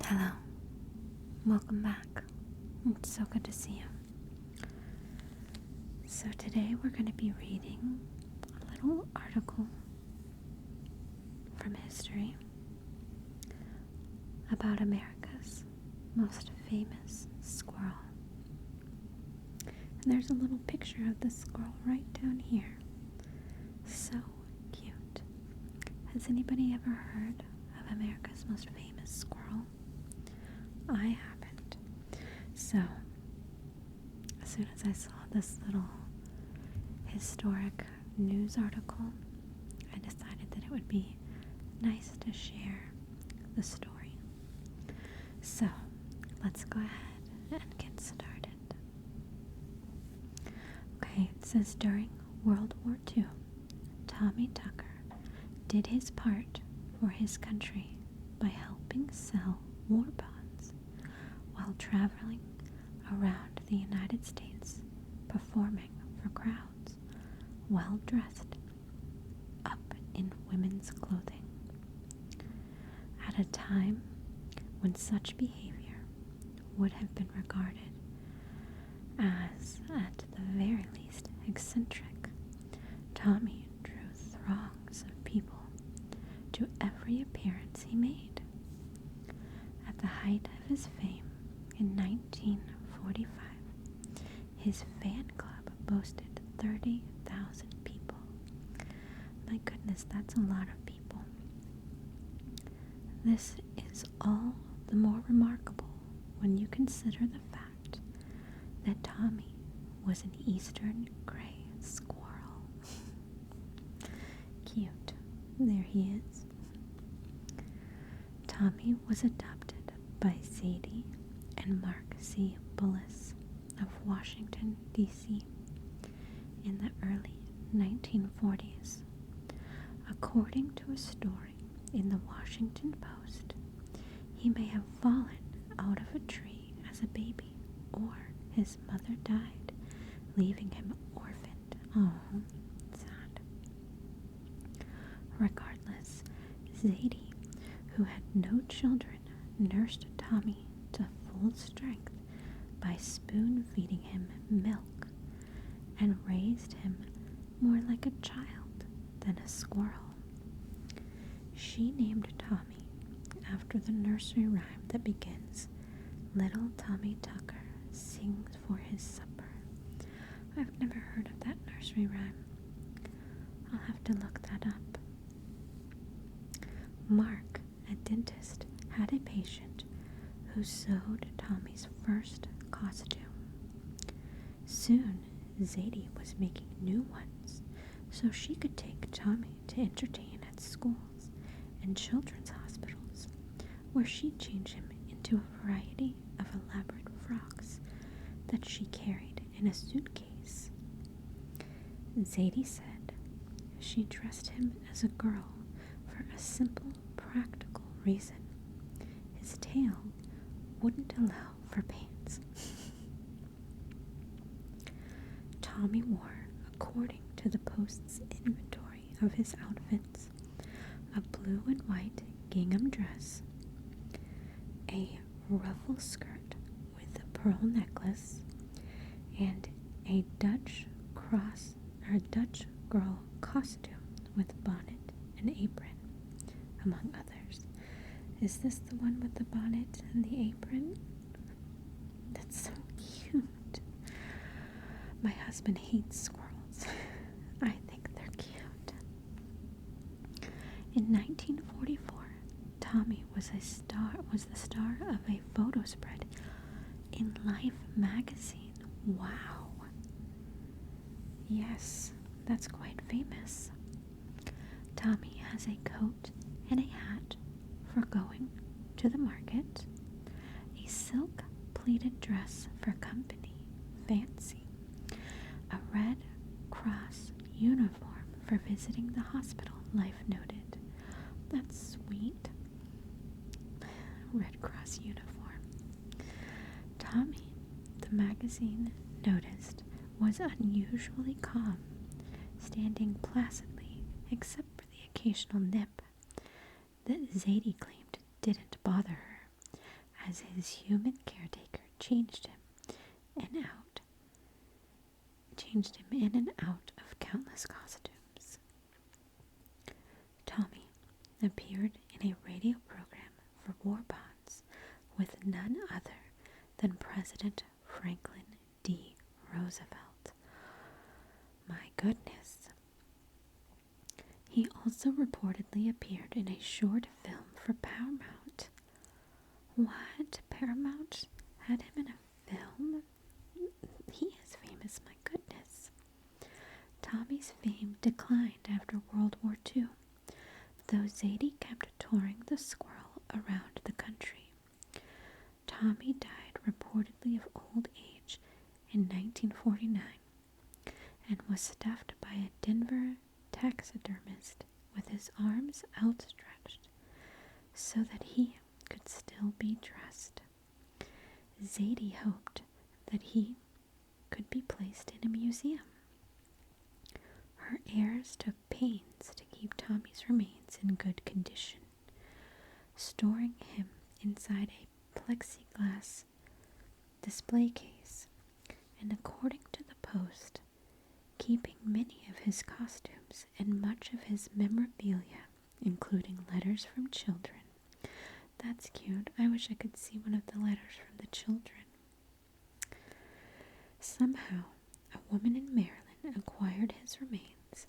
Hello, welcome back. It's so good to see you. So today we're going to be reading a little article from history about America's most famous squirrel. And there's a little picture of the squirrel right down here. So cute. Has anybody ever heard of America's most famous squirrel? I haven't. So, as soon as I saw this little historic news article, I decided that it would be nice to share the story. So, let's go ahead and get started. Okay, it says during World War II, Tommy Tucker did his part for his country by helping sell war bonds while traveling around the United States performing for crowds, well dressed up in women's clothing. At a time when such behavior would have been regarded as, at the very least, eccentric, Tommy drew throngs of people to every appearance he made. At the height of his fame in 1945, his fan club boasted 30,000 people. My goodness, that's a lot of people. This is all the more remarkable when you consider the fact that Tommy was an eastern gray squirrel. Cute. There he is. Tommy was adopted by Zadie and Mark C. Bullis of Washington, D.C. in the early 1940s. According to a story in the Washington Post, he may have fallen out of a tree as a baby, or his mother died, leaving him orphaned. Oh, sad. Regardless, Zadie, who had no children, nursed Tommy to full strength by spoon-feeding him milk and raised him more like a child than a squirrel. She named Tommy after the nursery rhyme that begins, "Little Tommy Tucker sings for his supper." I've never heard of that nursery rhyme. I'll have to look that up. Mark, a dentist, had a patient who sewed Tommy's first costume. Soon, Zadie was making new ones so she could take Tommy to entertain at schools and children's hospitals, where she changed him into a variety of elaborate frocks that she carried in a suitcase. Zadie said she dressed him as a girl for a simple, practical reason. His tail wouldn't allow for pants. Tommy wore, according to the Post's inventory of his outfits, a blue and white gingham dress, a ruffle skirt with a pearl necklace, and a Dutch girl costume with bonnet and apron, among others. Is this the one with the bonnet and the apron? That's so cute. My husband hates squirrels. I think they're cute. In 1944, Tommy was the star of a photo spread in Life magazine. Wow. Yes, that's quite famous. Tommy has a coat and a hat for going to the market, a silk pleated dress for company, fancy, a Red Cross uniform for visiting the hospital, Life noted. That's sweet. Red Cross uniform. Tommy, the magazine noticed, was unusually calm, standing placidly except for the occasional nip that Zadie claimed didn't bother her, as his human caretaker changed him in and out of countless costumes. Tommy appeared in a radio program for war bonds with none other than President Franklin D. Roosevelt. My goodness. He also reportedly appeared in a short film for Paramount. What? Paramount had him in a film? He is famous, my goodness. Tommy's fame declined after World War II, though Zadie kept touring the Squirrel around the country. Tommy died reportedly of old age in 1949 and was stuffed by a Denver taxidermist with his arms outstretched so that he could still be dressed. Zadie hoped that he could be placed in a museum. Her heirs took pains to keep Tommy's remains in good condition, storing him inside a plexiglass display case, and according to the Post, keeping many of his costumes and much of his memorabilia, including letters from children. That's cute. I wish I could see one of the letters from the children. Somehow, a woman in Maryland acquired his remains,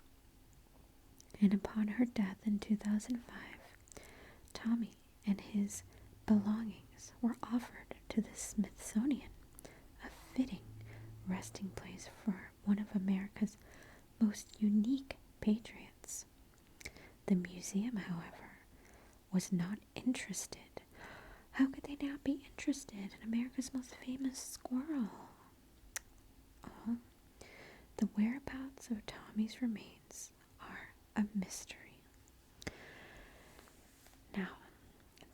and upon her death in 2005, Tommy and his belongings were offered to the Smithsonian, a fitting resting place for one of America's most unique patriots. The museum, however, was not interested. How could they not be interested in America's most famous squirrel? Oh, the whereabouts of Tommy's remains are a mystery. Now,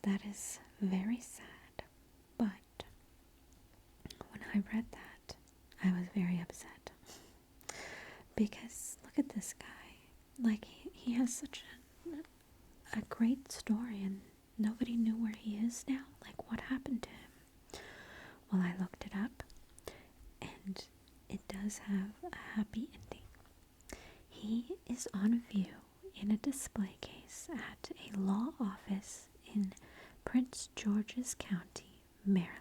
that is very sad, but when I read that, I was very upset. Because look at this guy. Like, he has such a great story, and nobody knew where he is now. Like, what happened to him? Well, I looked it up, and it does have a happy ending. He is on view in a display case at a law office in Prince George's County, Maryland.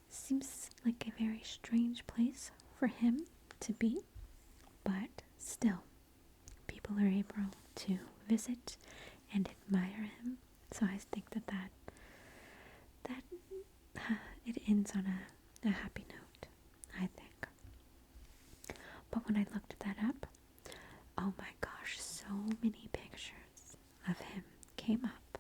Seems like a very strange place for him to be, but still, people are able to visit and admire him. So I think that it ends on a happy note, I think. But when I looked that up, oh my gosh, so many pictures of him came up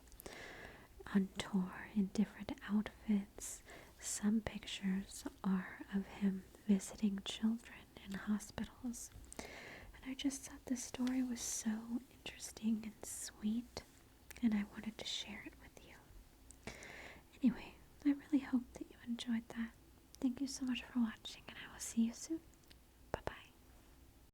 on tour in different outfits. Some pictures are of him visiting children in hospitals. And I just thought this story was so interesting and sweet, and I wanted to share it with you. Anyway, I really hope that you enjoyed that. Thank you so much for watching, and I will see you soon.